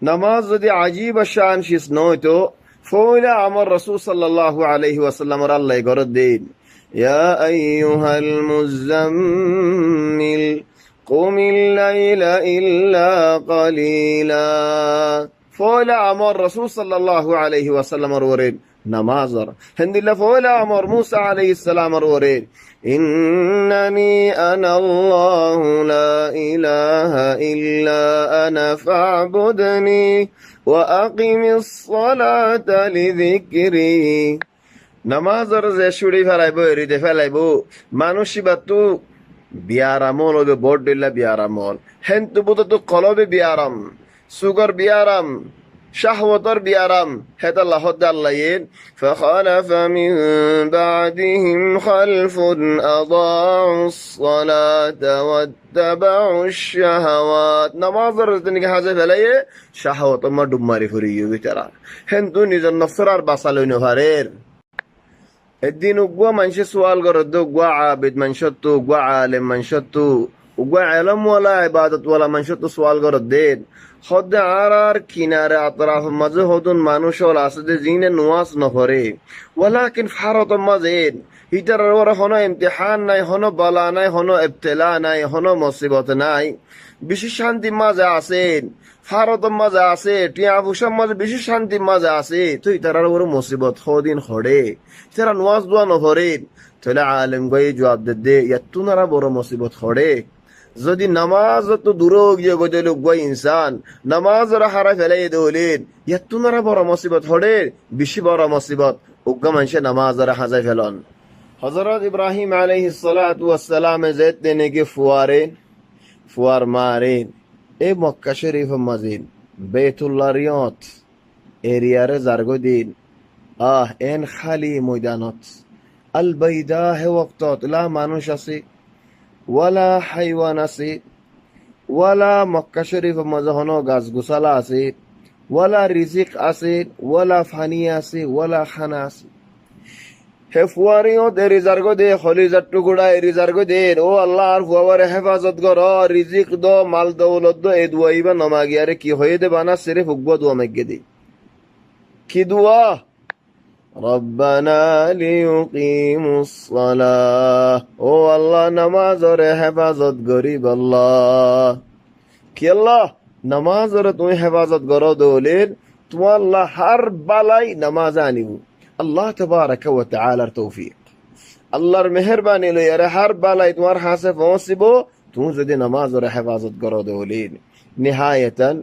নামাজ যদি আজিব শান শিস নয়তো ফইলা আমার রাসূল সাল্লাল্লাহু আলাইহি ওয়াসাল্লামের আল্লাহ গরদ দিন ইয়া আইয়ুহাল মুযাম্মিল কুমিল লাইলা ইল্লা কালিলা ফইলা আমার রাসূল সাল্লাল্লাহু আলাইহি ওয়াসাল্লামের ওরেন নামাজর হিন্দিল্লা ফইলা আমার মুসা আলাইহিস সালামের ওরেন إنني أنا الله لا إله إلا أنا فاعبدني وأقم الصلاة لذكري নামাজর যে শুড়ি ফেলাইব এরিতে ফেলাইব মানুষই বা তু বিয়ারামল হবে বড় দিল্লা বিয়ারামল হেন তু বুত তু কলবে বিয়ারাম সুগর বিয়ারাম শাহওয়াতর বিয়ারাম হেতা লাহদ আল্লাহ فخلف من بعدهم خلف أضاعوا الصلاة واتبعوا الشهوات নামাজের দিনকে হাজে ফেলাইয়ে শাহওয়াত মা ডুবমারি ফুরিয়ে বিতারা হেন তু নিজের নফসরার বাসালই নহারের الدين وقوى منشة سؤال قرد وقوى عابد منشة وقوى عالم منشة وقوى علم ولا عبادة ولا منشة سؤال قرد دين خد عرار كنار اطراف مزهدون مانوش ولا اسد زين نواس نفري ولكن فرط مزين هيتر ورا هنا امتحان ناي هنا بلا ناي هنا ابتلاء ناي هنا مصيبت ناي বেশি শান্তি মাঝে আছেন ফারত মাঝে আছে টিয়া ফুসার মাঝে বেশি শান্তি মাঝে আছে তুই তারার বড় মুসিবত হদিন হড়ে তারা নোয়াজ দোয়া নহরেন তাহলে আলেম গই জবাব দে ইয়াতু নারা বড় মুসিবত হড়ে যদি নামাজ তো দূর গিয়ে গজে লোক গই ইনসান নামাজ হারা ফেলাই দৌলেন ইয়াতু নারা বড় মুসিবত হড়ে বেশি বড় মুসিবত উগ্গা মানুষে নামাজ হাজাই ফেলন হযরত ইব্রাহিম আলাইহিস সালাতু ওয়াস সালাম যেত দেনে কে ফুয়ার মারেন এ মক্কা শরীফ মাজিন বেতুল্লাহ রিয়ত এরিয়ারে জারগো দিন এন খালি ময়দানত আল বাইদা হে ওয়াক্তত লা মানুষ আছে ওয়ালা হাইওয়ান আছে ওয়ালা মক্কা শরীফ মাঝে হনো গাছ গোছালা আছে ওয়ালা রিজিক আছে ওয়ালা ফানি আছে ওয়ালা খানা আছে হে ফুয়ারিও দে রিজার্গো দে খলিজার টুকুড়া রিজার্গো দে ও আল্লাহর ফুয়ারে হেফাজত কর রিজিক দো মাল দৌলত দো এ দুয়াইবা নমাগিয়ারে কি হয়ে দে বানা সেরে ফুকবো দোয়া মেগে দে কি দোয়া রব্বানা লিয়ুকিমুস সালাহ ও আল্লাহ নামাজরে হেফাজত গরিব আল্লাহ কি আল্লাহ নামাজরে তুমি হেফাজত করো দোলেন তুমি আল্লাহ হার বালাই নামাজ আনিব আল্লাহ তবারক ওয়া তাআলার তৌফিক আল্লাহর মেহেরবানি লইয়ারে হার বালাই তোমার হাসে পৌঁছিব তুমি যদি নামাজের হেফাজত করো দৌলিন নিহায়াতান